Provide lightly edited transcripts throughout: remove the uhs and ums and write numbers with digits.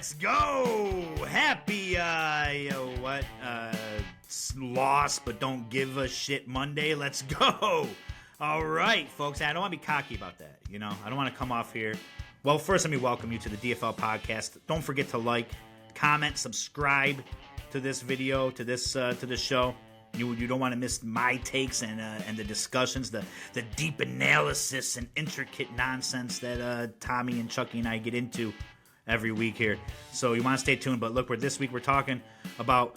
Let's go! Happy, lost but don't give a shit Monday. Let's go! All right, folks. I don't want to be cocky about that, I don't want to come off here. Well, first, let me welcome you to the DFL Podcast. Don't forget to like, comment, subscribe to this video, to this show. You don't want to miss my takes and the discussions, the deep analysis and intricate nonsense that Tommy and Chucky and I get into every week here. So you want to stay tuned. But look, this week we're talking about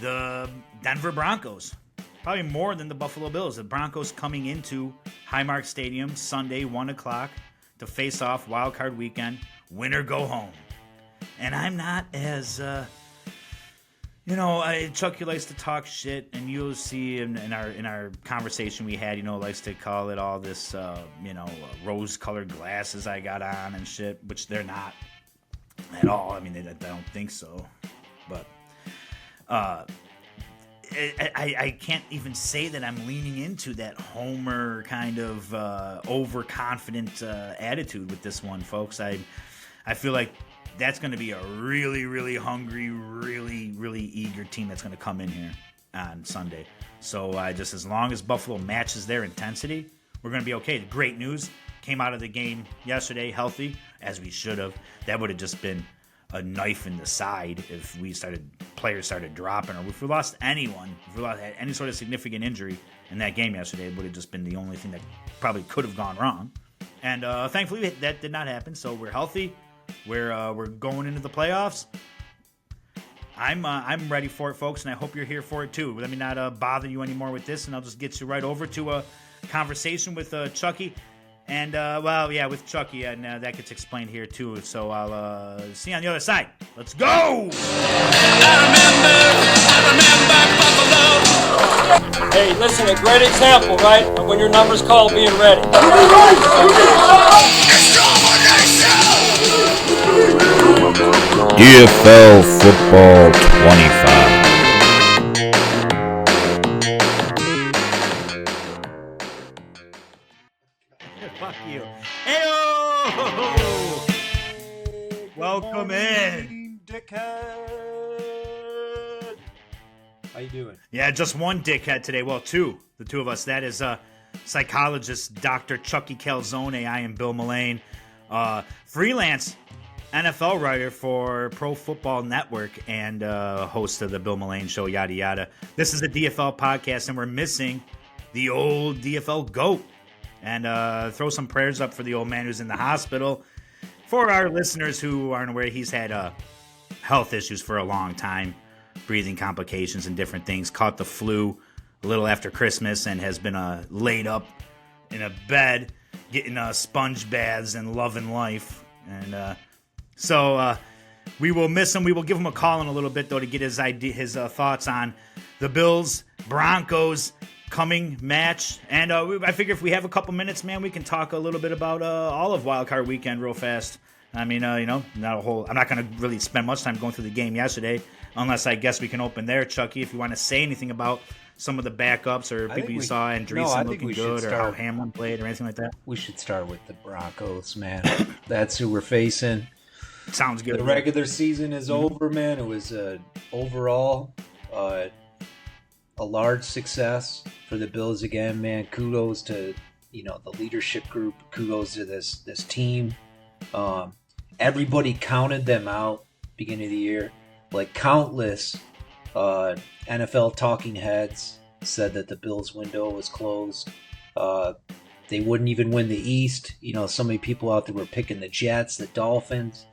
the Denver Broncos. Probably more than the Buffalo Bills. The Broncos coming into Highmark Stadium Sunday, 1 o'clock to face off Wildcard weekend. Win or go home. And I'm not as... Chucky likes to talk shit, and you'll see in our conversation we had, likes to call it all this, rose-colored glasses I got on and shit, which they're not at all. I mean, I don't think so. But I can't even say that I'm leaning into that Homer kind of overconfident attitude with this one, folks. I feel like that's going to be a really, really hungry, really, really eager team that's going to come in here on Sunday. So just as long as Buffalo matches their intensity, we're going to be okay. The great news came out of the game yesterday, healthy, as we should have. That would have just been a knife in the side if players started dropping, or if we lost anyone, if we had any sort of significant injury in that game yesterday, it would have just been the only thing that probably could have gone wrong. And thankfully, that did not happen. So we're healthy. We're going into the playoffs. I'm ready for it, folks, and I hope you're here for it too. Let me not bother you anymore with this, and I'll just get you right over to a conversation with Chucky. And with Chucky, and that gets explained here too. So I'll see you on the other side. Let's go! I remember Buffalo. Hey, listen, a great example, right, of when your number's called being ready. DFL Football 25. Fuck you. Ayo! Welcome in. Dickhead. How you doing? Yeah, just one dickhead today. Well, two. The two of us. That is psychologist Dr. Chucky Calzone. I am Bill Mullane. Freelance NFL writer for Pro Football Network and host of the Bill Mullane Show, yada, yada. This is the DFL Podcast, and we're missing the old DFL GOAT. And throw some prayers up for the old man who's in the hospital. For our listeners who aren't aware, he's had health issues for a long time, breathing complications and different things. Caught the flu a little after Christmas and has been laid up in a bed, getting sponge baths and loving life. And so we will miss him. We will give him a call in a little bit, though, to get his thoughts on the Bills, Broncos coming match. And I figure if we have a couple minutes, man, we can talk a little bit about all of Wildcard Weekend real fast. I mean, not a whole. I'm not going to really spend much time going through the game yesterday, unless I guess we can open there, Chucky, if you want to say anything about some of the backups or people you saw, Andreessen looking good, or how Hamlin played, or anything like that. We should start with the Broncos, man. That's who we're facing. Sounds good. The regular season is over, man. It was overall a large success for the Bills again, man. Kudos to the leadership group. Kudos to this team. Everybody counted them out beginning of the year. Like countless NFL talking heads said that the Bills window was closed. They wouldn't even win the East. So many people out there were picking the Jets, the Dolphins,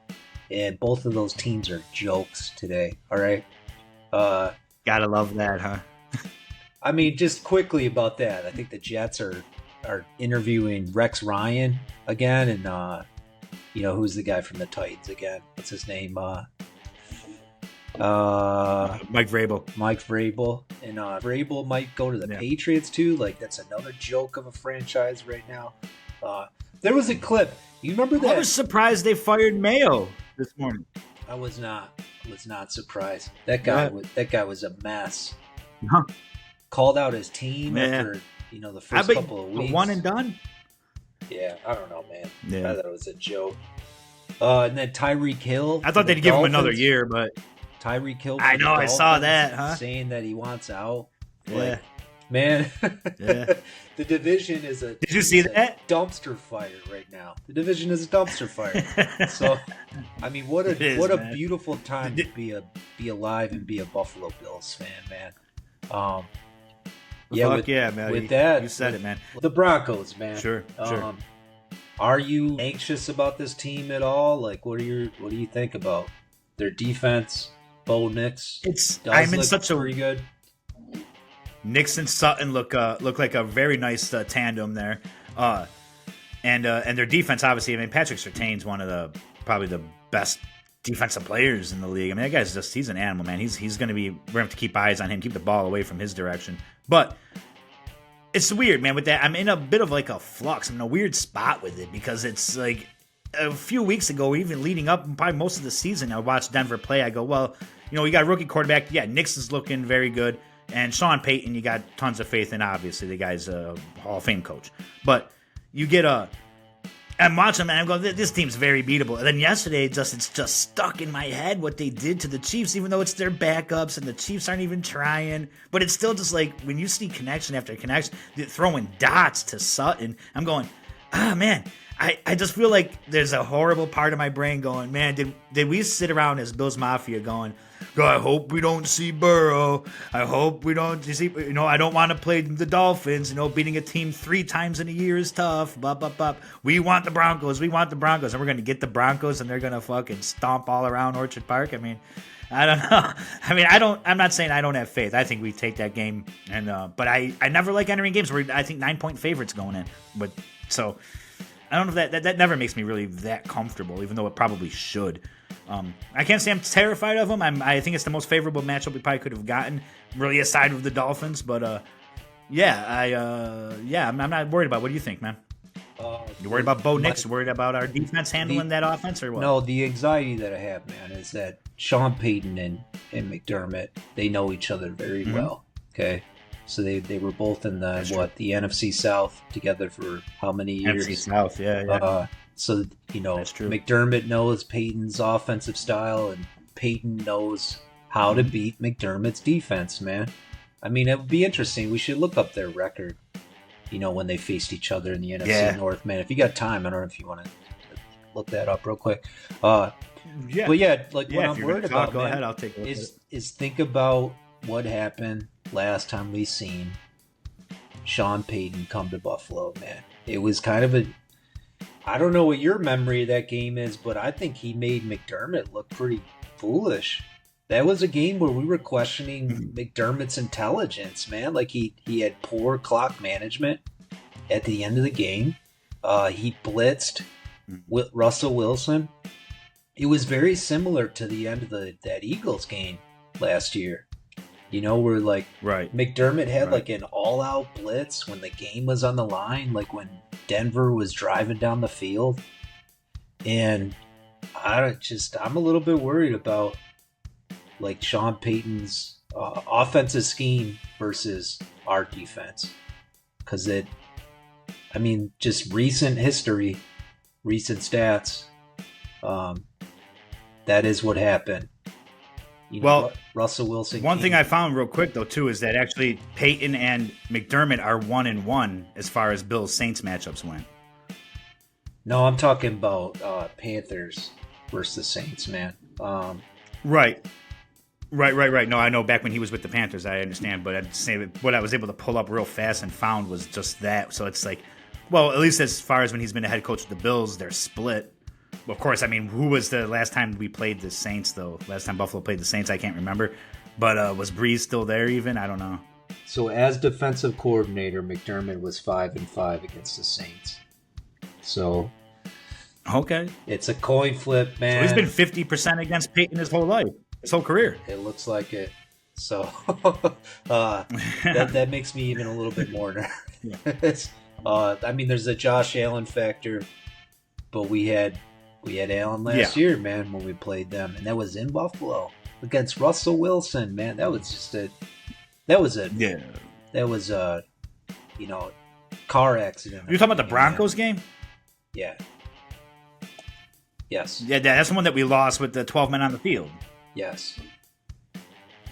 and both of those teams are jokes today. All right. Gotta love that, huh? I mean, just quickly about that. I think the Jets are interviewing Rex Ryan again, and who's the guy from the Titans again? What's his name? Mike Vrabel. Mike Vrabel. And Vrabel might go to the Patriots too. Like, that's another joke of a franchise right now. There was a clip. You remember that? I was surprised they fired Mayo this morning. I was not surprised. That guy was a mess. Huh. Called out his team after the first couple of weeks. One and done. Yeah, I don't know, man. Yeah. I thought it was a joke. And then Tyreek Hill. I thought they'd give him another year, but Tyreek Hill. I know, I saw that, huh? Saying that he wants out. Yeah. Like, man, Yeah. the division is a. Did you see that? Dumpster fire right now. The division is a dumpster fire. So, I mean, what a beautiful time to be alive and be a Buffalo Bills fan, man. Man. With that, you said it, man. The Broncos, man. Sure. Are you anxious about this team at all? Like, what do you think about their defense? Bo Nix. Pretty good. Nix and Sutton look like a very nice tandem there, and their defense, obviously. I mean, Patrick Surtain's one of probably the best defensive players in the league. I mean, that guy's he's an animal, man. We're gonna have to keep eyes on him, keep the ball away from his direction. But it's weird, man. With that, I'm in a bit of like a flux. I'm in a weird spot with it because it's like a few weeks ago, even leading up, probably most of the season, I watched Denver play. I go, well, you got a rookie quarterback. Yeah, Nix is looking very good. And Sean Payton, you got tons of faith in, obviously. The guy's a Hall of Fame coach. But you get I'm watching, and I'm going, this team's very beatable. And then yesterday, it's just stuck in my head what they did to the Chiefs, even though it's their backups, and the Chiefs aren't even trying. But it's still just like, when you see connection after connection, they're throwing dots to Sutton, I'm going, man, I just feel like there's a horrible part of my brain going, man, did we sit around as Bills Mafia going, I hope we don't see Burrow. I hope we don't see, I don't want to play the Dolphins. Beating a team 3 times in a year is tough. Blah, blah, blah. We want the Broncos. And we're going to get the Broncos, and they're going to fucking stomp all around Orchard Park. I mean, I don't know. I mean, I'm not saying I don't have faith. I think we take that game. But I never like entering games where I think 9-point favorites going in. So I don't know if that never makes me really that comfortable, even though it probably should. I can't say I'm terrified of them. I think it's the most favorable matchup we probably could have gotten, really aside of the Dolphins. But I'm not worried about it. What do you think, man? You worried about Bo Nix? You worried about our defense handling that offense, or what? No, the anxiety that I have, man, is that Sean Payton and McDermott, they know each other very well. Okay, so they were both in the NFC South together for how many years? NFC South, yeah. So, That's true. McDermott knows Peyton's offensive style, and Peyton knows how to beat McDermott's defense, man. I mean, it would be interesting. We should look up their record, when they faced each other in the NFC North, man. If you got time, I don't know if you want to look that up real quick. But what I'm worried about, go ahead, I'll take a look is think about what happened last time we seen Sean Payton come to Buffalo, man. It was kind of I don't know what your memory of that game is, but I think he made McDermott look pretty foolish. That was a game where we were questioning McDermott's intelligence, man. Like he had poor clock management at the end of the game. He blitzed with Russell Wilson. It was very similar to the end of that Eagles game last year. Where McDermott had like an all-out blitz when the game was on the line, like when Denver was driving down the field. And I'm a little bit worried about like Sean Payton's offensive scheme versus our defense. Because just recent history, recent stats, that is what happened. Russell Wilson. One thing I found real quick though too is that actually Peyton and McDermott are 1-1 as far as Bills Saints matchups went. No, I'm talking about Panthers versus the Saints, man. Right. No, I know back when he was with the Panthers, I understand, but I'd say what I was able to pull up real fast and found was just that. So it's like, well, at least as far as when he's been the head coach of the Bills, they're split. Of course, I mean, who was the last time we played the Saints, though? Last time Buffalo played the Saints, I can't remember. But was Breeze still there even? I don't know. So as defensive coordinator, McDermott was 5-5 against the Saints. So okay, it's a coin flip, man. So he's been 50% against Peyton his whole life, his whole career. It looks like it. So that makes me even a little bit more nervous. There's a Josh Allen factor, but we had Allen last year, man, when we played them, and that was in Buffalo against Russell Wilson, man. That was a car accident. You're talking about the Broncos game? Yeah. Yes. Yeah, that's the one that we lost with the 12 men on the field. Yes.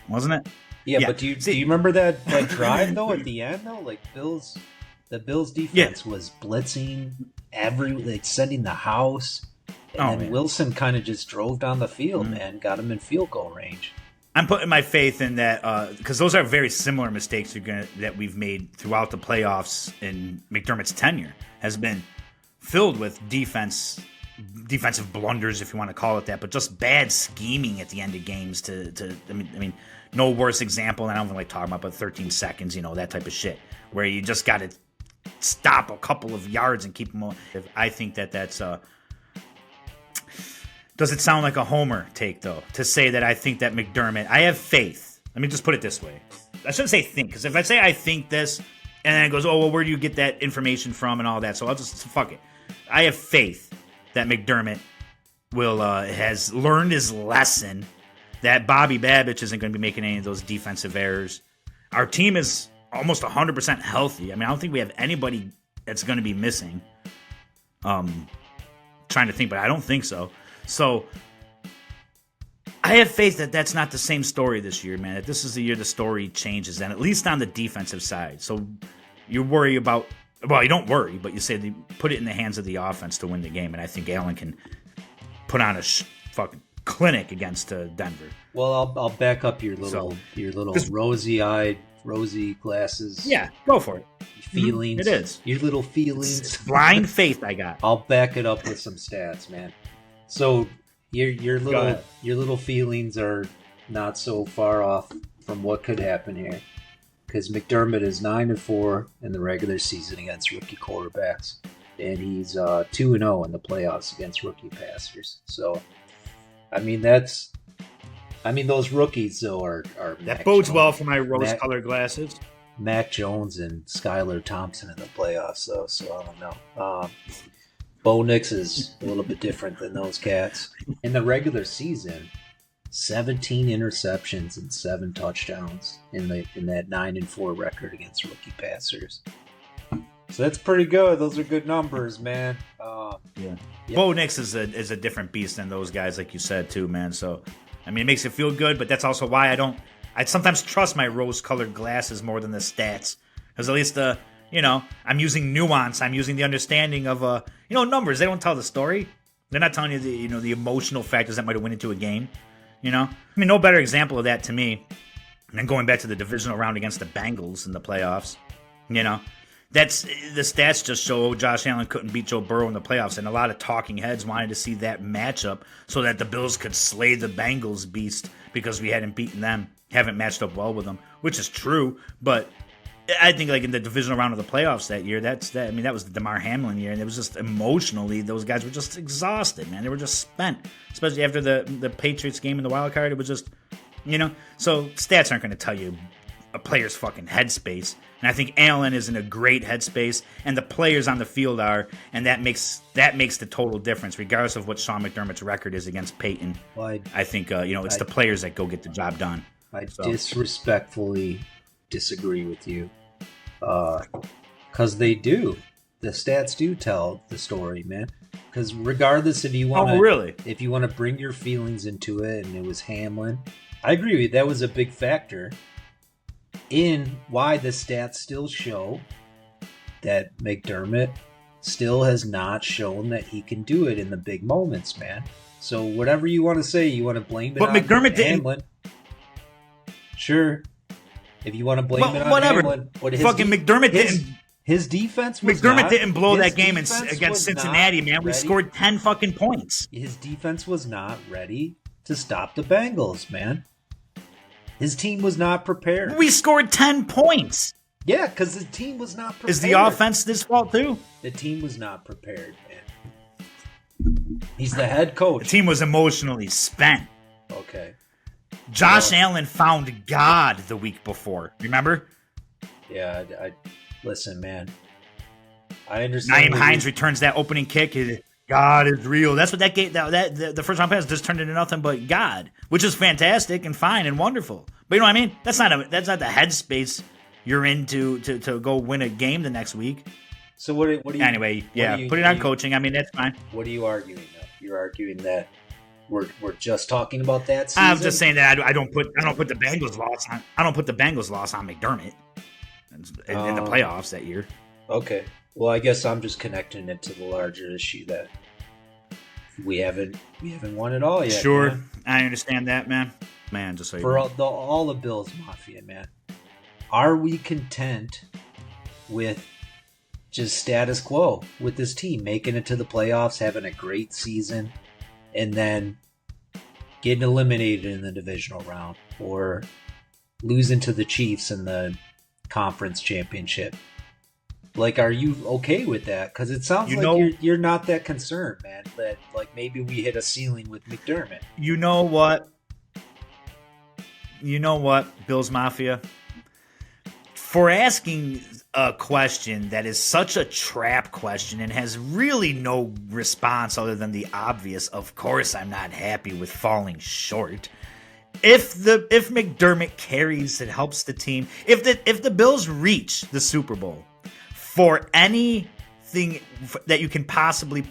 Wasn't it? Yeah, but do you remember that drive though at the end though? Like the Bills defense was blitzing sending the house, and then Wilson kind of just drove down the field, man, got him in field goal range. I'm putting my faith in that because those are very similar mistakes that we've made throughout the playoffs. And McDermott's tenure has been filled with defensive blunders, if you want to call it that, but just bad scheming at the end of games. I mean, no worse example, and I don't even like talking about, but 13 seconds, that type of shit, where you just got to stop a couple of yards and keep them on. I think that's does it sound like a homer take, though, to say that I think that McDermott, I have faith. Let me just put it this way. I shouldn't say think, because if I say I think this, and then it goes, oh, well, where do you get that information from and all that? So I'll just, fuck it. I have faith that McDermott has learned his lesson, that Bobby Babich isn't going to be making any of those defensive errors. Our team is almost 100% healthy. I mean, I don't think we have anybody that's going to be missing. Trying to think, but I don't think so. So I have faith that that's not the same story this year, man. That this is the year the story changes, and at least on the defensive side. So you worry about, well, you don't worry, but you say they put it in the hands of the offense to win the game, and I think Allen can put on a fucking clinic against Denver. Well, I'll back up your little rosy-eyed, rosy glasses. Yeah, go for it. Feelings. It is. Your little feelings. It's blind faith I got. I'll back it up with some stats, man. So your little feelings are not so far off from what could happen here, because McDermott is 9-4 in the regular season against rookie quarterbacks, and he's 2-0 in the playoffs against rookie passers. So, I mean those rookies though are that Mac bodes Jones, well for my rose-colored glasses. Mac Jones and Skylar Thompson in the playoffs, though. So I don't know. Bo Nix is a little bit different than those cats. In the regular season, 17 interceptions and 7 touchdowns in that 9-4 record against rookie passers. So that's pretty good. Those are good numbers, man. Yeah. Bo Nix is a different beast than those guys, like you said too, man. So I mean, it makes it feel good, but that's also why I sometimes trust my rose-colored glasses more than the stats, because at least I'm using nuance. I'm using the understanding of numbers. They don't tell the story. They're not telling you the emotional factors that might have went into a game. I mean, no better example of that to me than going back to the divisional round against the Bengals in the playoffs. That's the stats just show Josh Allen couldn't beat Joe Burrow in the playoffs, and a lot of talking heads wanted to see that matchup so that the Bills could slay the Bengals beast because we hadn't beaten them, haven't matched up well with them, which is true. But I think like in the divisional round of the playoffs that year, that was the DeMar Hamlin year, and it was just emotionally those guys were just exhausted, man. They were just spent, especially after the Patriots game in the Wildcard. It was just, so stats aren't going to tell you a player's fucking headspace. And I think Allen is in a great headspace, and the players on the field are, and that makes the total difference, regardless of what Sean McDermott's record is against Peyton. Well, I think it's the players that go get the job done. I disrespectfully disagree with you, because they do. The stats do tell the story, man. Because regardless if you want if you want to bring your feelings into it, and it was Hamlin, I agree with you. That was a big factor in why the stats still show that McDermott still has not shown that he can do it in the big moments, man. So whatever you want to say, you want to blame it on McDermott Hamlin. Sure. If you want to blame it on whatever. Hamlin. His defense was McDermott didn't blow that game against Cincinnati, man. We scored 10 fucking points. His defense was not ready to stop the Bengals, man. His team was not prepared. We scored 10 points. Yeah, because the team was not prepared. Is the offense this fault too? The team was not prepared, man. He's the head coach. The team was emotionally spent. Okay. Josh Allen found God the week before. Remember? Yeah, I listen, man. I understand. Nyheim Hines returns that opening kick. God is real. That's what that game. The first round pass just turned into nothing but God, which is fantastic and fine and wonderful. But you know what I mean? That's not the headspace you're in to go win a game the next week. So what do you? Anyway, put it on coaching. I mean, that's fine. What are you arguing though? You're arguing that we're just talking about that season? I'm just saying that I don't put the Bengals loss on McDermott in the playoffs that year. Okay. Well, I guess I'm just connecting it to the larger issue that we haven't won it all yet. Sure, man. I understand that, man. Man, just so you For know. all the Bills Mafia, man, are we content with just status quo with this team, making it to the playoffs, having a great season, and then getting eliminated in the divisional round or losing to the Chiefs in the conference championship? Like, are you okay with that? Because it sounds you're not that concerned, man, that like maybe we hit a ceiling with McDermott. You know what, Bills Mafia? For asking a question that is such a trap question and has really no response other than the obvious, of course I'm not happy with falling short. If McDermott carries and helps the team, if the Bills reach the Super Bowl for anything that you can possibly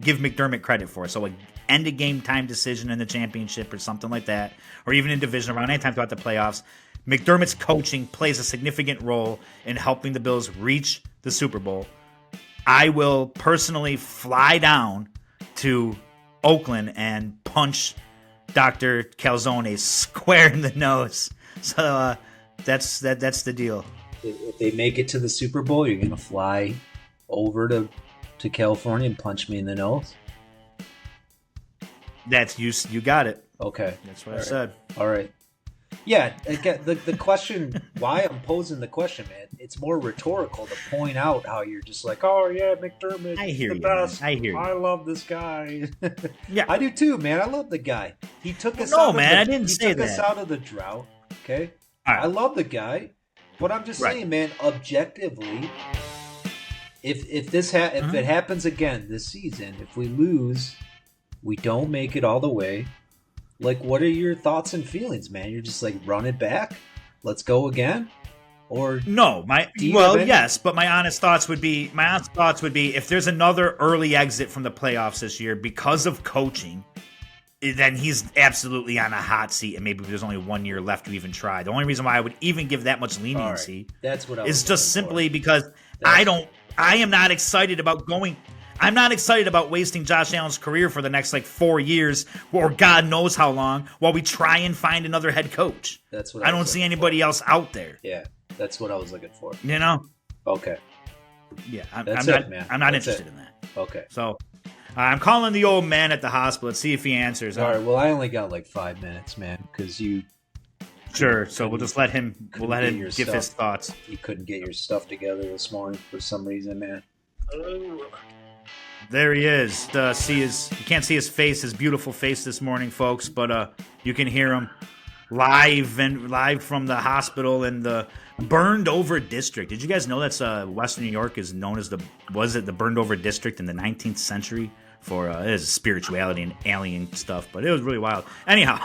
give McDermott credit for, so an end of game time decision in the championship or something like that, or even in division round, anytime throughout the playoffs, McDermott's coaching plays a significant role in helping the Bills reach the Super Bowl. I will personally fly down to Oakland and punch Dr. Calzone square in the nose. So that's the deal. If they make it to the Super Bowl, you're going to fly over to California and punch me in the nose? That's you got it. Okay. That's what I said. All right. Yeah, again, the question, why I'm posing the question, man, it's more rhetorical to point out how you're just like, oh, yeah, McDermott, I hear the you, best. man. I hear you. I love this guy. Yeah. I do too, man. I love the guy. He took us I didn't say took us that. out of the drought, okay? All right. I love the guy, but I'm just saying, man, objectively, if it happens again this season, if we lose, we don't make it all the way, like, what are your thoughts and feelings, man? You're just like, run it back? Let's go again? Or no, yes, but my honest thoughts would be if there's another early exit from the playoffs this year because of coaching, then he's absolutely on a hot seat, and maybe there's only 1 year left to even try. The only reason why I would even give that much leniency That's what I is was just looking simply for. because I am not excited about going. I'm not excited about wasting Josh Allen's career for the next 4 years or God knows how long while we try and find another head coach. That's what I don't see anybody else out there. Yeah, that's what I was looking for. You know? Okay. Yeah, I'm not interested in that. Okay. So I'm calling the old man at the hospital. Let's see if he answers. All right. Well, I only got 5 minutes, man, because you. Sure. So we'll just let him. We'll let him your give stuff. his thoughts. You couldn't get your stuff together this morning for some reason, man. There he is. You can't see his face, his beautiful face this morning, folks, but you can hear him live from the hospital in the burned over district. Did you guys know that's Western New York is known as the burned over district in the 19th century for his spirituality and alien stuff? But it was really wild. Anyhow,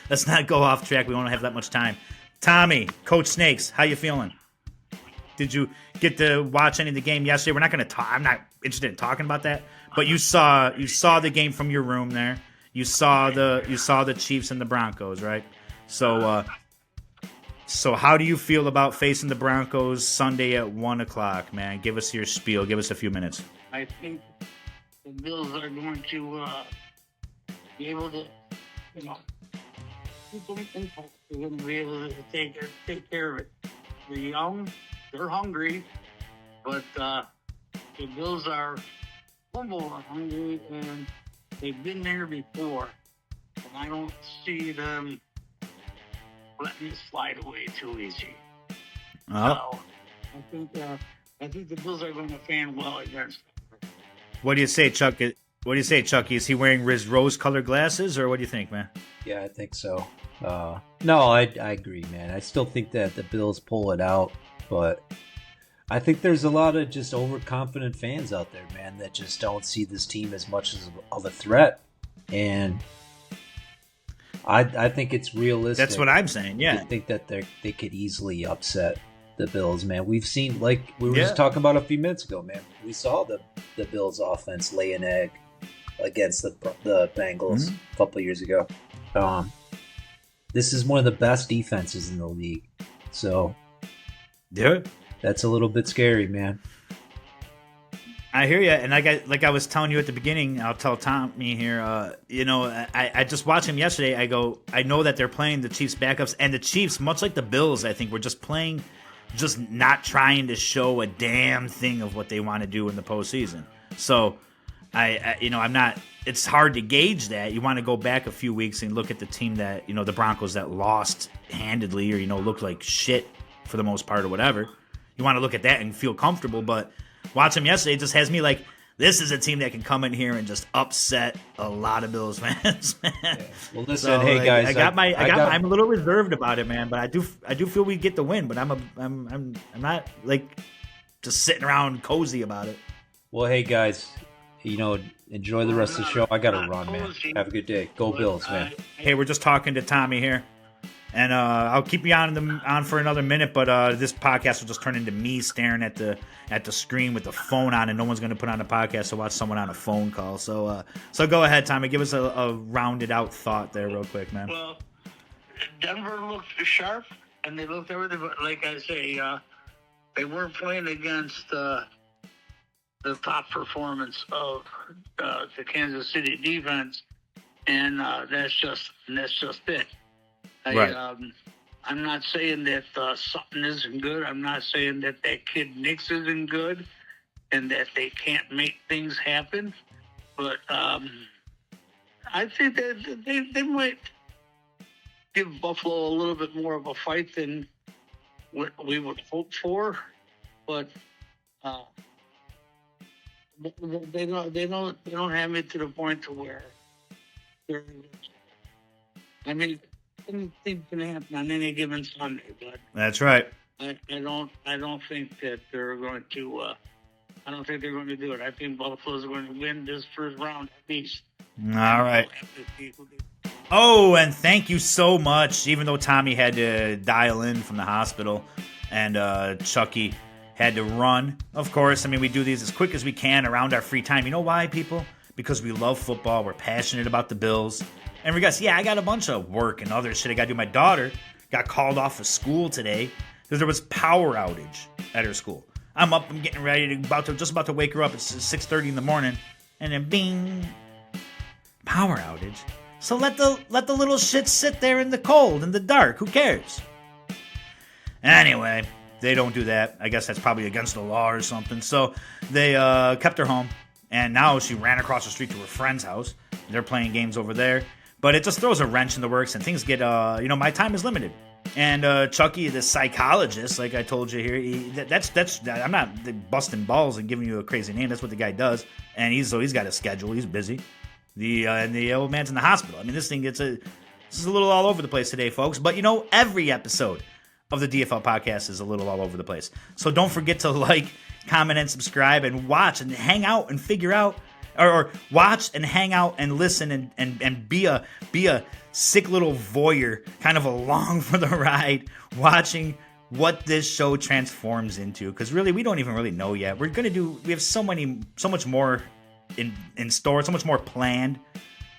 let's not go off track. We don't have that much time. Tommy, Coach Snakes, how you feeling? Did you get to watch any of the game yesterday? We're not going to talk. I'm not interested in talking about that. But you saw the game from your room there. You saw the Chiefs and the Broncos, right? So how do you feel about facing the Broncos Sunday at 1:00, man? Give us your spiel. Give us a few minutes. I think the Bills are going to be able to, keep them intact. They're going to be able to take care of it. They're young, they're hungry, but the Bills are more hungry, and they've been there before. And I don't see them letting it slide away too easy. Oh. So I think the Bills are going to fan well against them. What do you say, Chuck? What do you say, Chucky? Is he wearing his rose-colored glasses, or what do you think, man? Yeah, I think so. No, I agree, man. I still think that the Bills pull it out, but I think there's a lot of just overconfident fans out there, man, that just don't see this team as much of a threat. And I think it's realistic. That's what I'm saying, yeah. I think that they could easily upset the Bills, man. We've seen, like we were just talking about a few minutes ago, man. We saw the Bills offense lay an egg against the Bengals a couple of years ago. This is one of the best defenses in the league. So, yeah, that's a little bit scary, man. I hear you, and like I was telling you at the beginning, I'll tell Tommy here. I just watched him yesterday. I know that they're playing the Chiefs backups, and the Chiefs, much like the Bills, I think, were just playing, just not trying to show a damn thing of what they want to do in the postseason. So, I'm not. It's hard to gauge that. You want to go back a few weeks and look at the team that, the Broncos that lost handedly, or looked like shit for the most part, or whatever. You want to look at that and feel comfortable, but watch them yesterday just has me like, this is a team that can come in here and just upset a lot of Bills fans, man. Yeah. Well, listen, hey guys, I'm a little reserved about it, man. But I do feel we get the win. But I'm not like just sitting around cozy about it. Well, hey guys, enjoy the rest of the show. I gotta run, man. Have a good day. Go Bills, man. Hey, we're just talking to Tommy here. And I'll keep you on for another minute, but this podcast will just turn into me staring at the screen with the phone on, and no one's going to put on a podcast to watch someone on a phone call. So go ahead, Tommy. Give us a rounded out thought there, real quick, man. Well, Denver looked sharp, and they looked everything. But like I say, they weren't playing against the top performance of the Kansas City defense, and that's just it. Right. I'm not saying that something isn't good. I'm not saying that kid Nix isn't good and that they can't make things happen. But I think that they might give Buffalo a little bit more of a fight than what we would hope for. But they don't have me to the point to where they're. I mean, anything can happen on any given Sunday, but that's right. I don't think that they're going to. I don't think they're going to do it. I think Buffalo's going to win this first round at least. All right. Oh, and thank you so much. Even though Tommy had to dial in from the hospital, and Chucky had to run. Of course, I mean, we do these as quick as we can around our free time. You know why, people? Because we love football. We're passionate about the Bills. And I got a bunch of work and other shit I got to do. My daughter got called off of school today because there was power outage at her school. I'm up, I'm getting ready, just about to wake her up. It's 6:30 in the morning, and then bing, power outage. So let the little shit sit there in the cold, in the dark. Who cares? Anyway, they don't do that. I guess that's probably against the law or something. So they kept her home, and now she ran across the street to her friend's house. They're playing games over there. But it just throws a wrench in the works, and things get, my time is limited. And Chucky, the psychologist, like I told you here, I'm not busting balls and giving you a crazy name. That's what the guy does. And he's got a schedule. He's busy. And the old man's in the hospital. I mean, this is a little all over the place today, folks. But, every episode of the DFL podcast is a little all over the place. So don't forget to like, comment, and subscribe, and watch and hang out and figure out, or watch and hang out and listen and be a sick little voyeur, kind of along for the ride, watching what this show transforms into. Because really, we don't even really know yet. We have so much more in store, so much more planned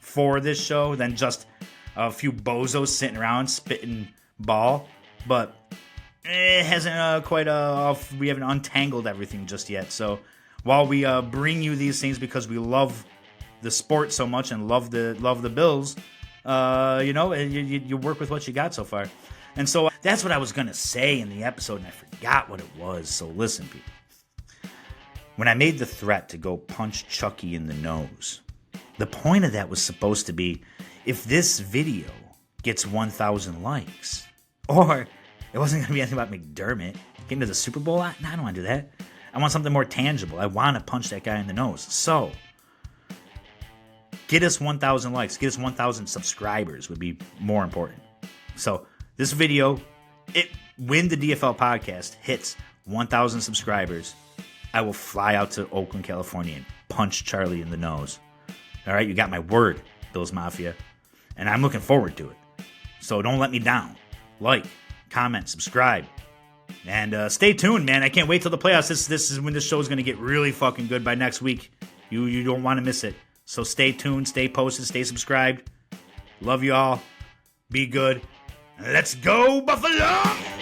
for this show than just a few bozos sitting around spitting ball. But it hasn't we haven't untangled everything just yet. So while we bring you these things because we love the sport so much and love the Bills, you work with what you got so far. And so that's what I was going to say in the episode, and I forgot what it was. So listen, people. When I made the threat to go punch Chucky in the nose, the point of that was supposed to be, if this video gets 1,000 likes, or it wasn't going to be anything about McDermott getting to the Super Bowl. I don't want to do that. I want something more tangible. I want to punch that guy in the nose. So, get us 1,000 likes. Get us 1,000 subscribers would be more important. So, this video, when the DFL podcast hits 1,000 subscribers, I will fly out to Oakland, California and punch Charlie in the nose. All right? You got my word, Bills Mafia. And I'm looking forward to it. So, don't let me down. Like, comment, subscribe. And stay tuned, man. I can't wait till the playoffs. This is when this show is going to get really fucking good by next week. You don't want to miss it. So stay tuned, stay posted, stay subscribed. Love you all. Be good. Let's go, Buffalo!